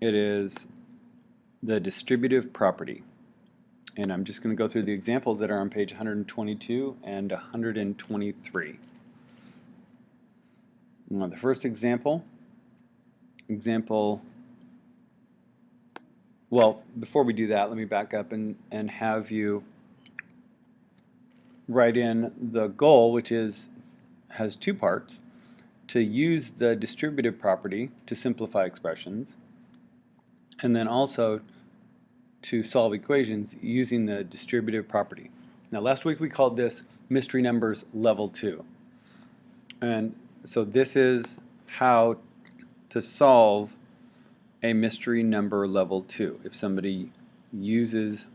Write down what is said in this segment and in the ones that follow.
It is the distributive property. And I'm just going to go through the examples that are on page 122 and 123. Now, the first example, well, before we do that, let me back up and have you write in the goal, which has two parts: to use the distributive property to simplify expressions, and then also to solve equations using the distributive property. Now, last week we called this mystery numbers level 2. And so this is how to solve a mystery number level 2. If somebody uses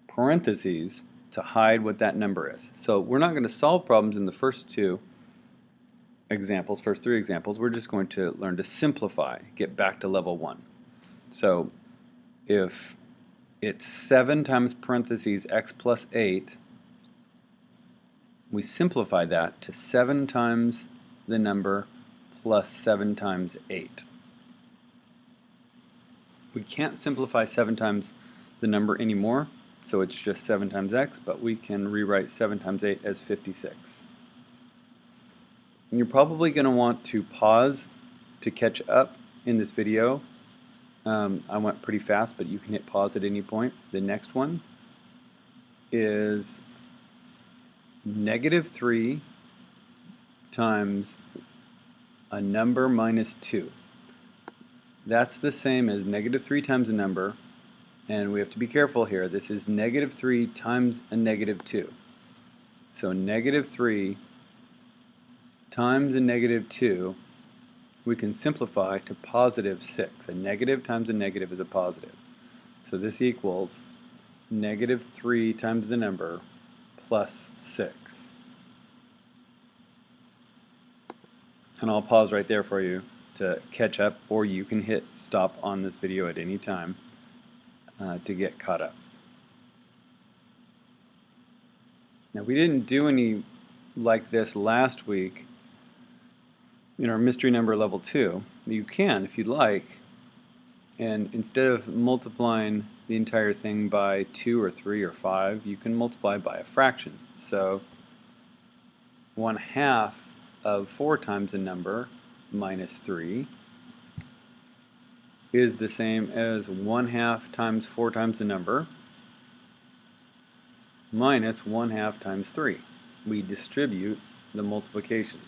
parentheses to hide what that number is. So we're not going to solve problems in the first three examples. We're just going to learn to simplify, get back to level 1. So if it's 7 times parentheses x plus 8, we simplify that to 7 times the number plus 7 times 8. We can't simplify 7 times the number anymore, so it's just 7 times x, but we can rewrite 7 times 8 as 56. And you're probably going to want to pause to catch up in this video. I went pretty fast, but you can hit pause at any point. The next one is -3 times a number minus 2. That's the same as -3 times a number, and we have to be careful here. This is -3 times a -2. So -3 times a -2, we can simplify to +6. A negative times a negative is a positive. So this equals -3 times the number plus 6. And I'll pause right there for you to catch up, or you can hit stop on this video at any time to get caught up. Now, we didn't do any like this last week in our mystery number level 2. You can, if you'd like, and instead of multiplying the entire thing by 2 or 3 or 5, you can multiply by a fraction. So 1/2 of 4 times a number minus 3 is the same as 1/2 times 4 times the number minus 1/2 times 3. We distribute the multiplication,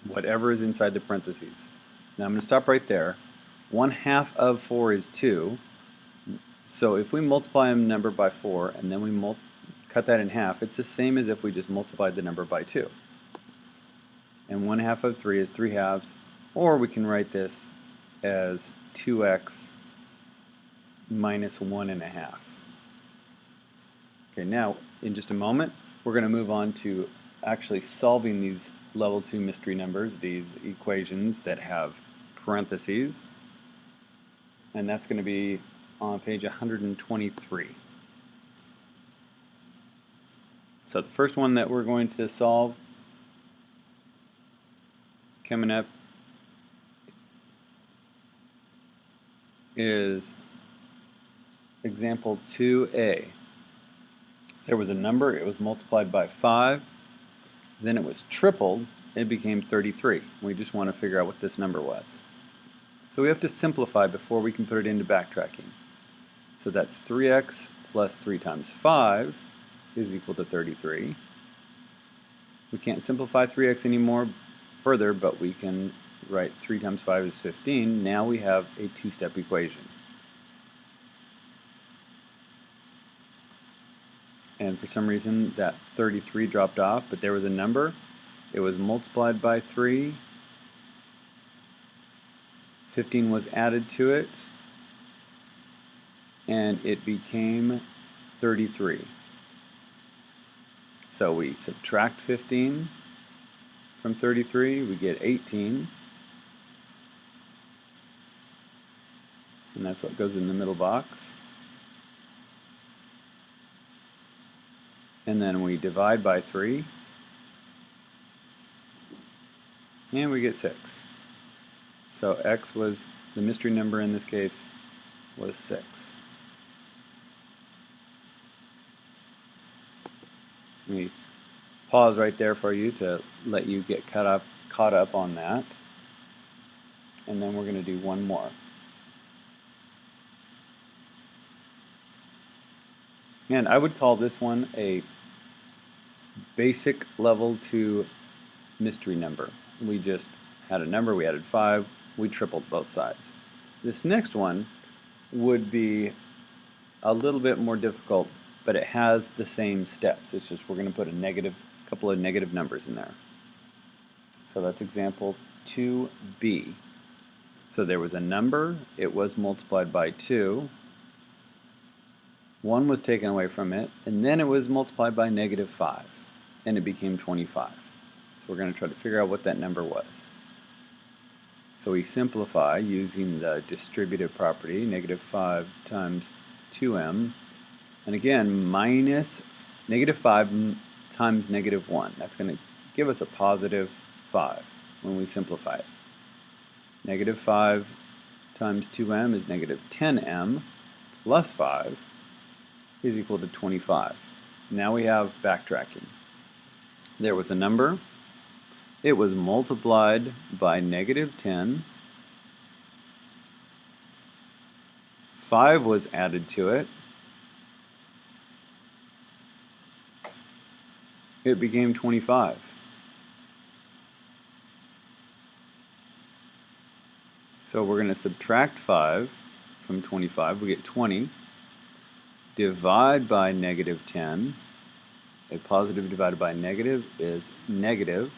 whatever is inside the parentheses. Now I'm going to stop right there. 1/2 of 4 is 2. So if we multiply a number by 4 and then we cut that in half, it's the same as if we just multiplied the number by 2. And 1/2 of 3 is 3/2, or we can write this as 2x minus 1/2. Okay, now in just a moment we're going to move on to actually solving these level 2 mystery numbers, these equations that have parentheses, and that's going to be on page 123. So the first one that we're going to solve coming up is example 2a. There was a number, it was multiplied by 5, then it was tripled, it became 33. We just want to figure out what this number was. So we have to simplify before we can put it into backtracking. So that's 3x plus 3 times 5 is equal to 33. We can't simplify 3x anymore further, but we can write 3 times 5 is 15. Now we have a two-step equation. And for some reason that 33 dropped off, but there was a number. It was multiplied by 3. 15 was added to it, and it became 33. So we subtract 15 from 33, we get 18. And that's what goes in the middle box. And then we divide by 3, and we get 6. So x was, the mystery number in this case was 6. Let me pause right there for you to let you get caught up on that. And then we're going to do one more. And I would call this one a basic level 2 mystery number. We just had a number, we added 5, we tripled both sides. This next one would be a little bit more difficult, but it has the same steps. It's just we're going to put a couple of negative numbers in there. So that's example 2b. So there was a number, it was multiplied by 2, 1 was taken away from it, and then it was multiplied by -5, and it became 25. So we're going to try to figure out what that number was. So we simplify using the distributive property, -5 times 2m, and again, minus -5 times -1. That's going to give us a positive 5 when we simplify it. -5 times 2m is -10m plus 5 is equal to 25. Now we have backtracking. There was a number, it was multiplied by -10, 5 was added to it, it became 25. So we're going to subtract 5 from 25, we get 20. Divide by -10. A positive divided by negative is negative.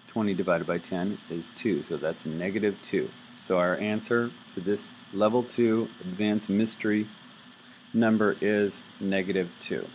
20 divided by 10 is 2, so that's -2. So our answer to this level 2 advanced mystery number is -2.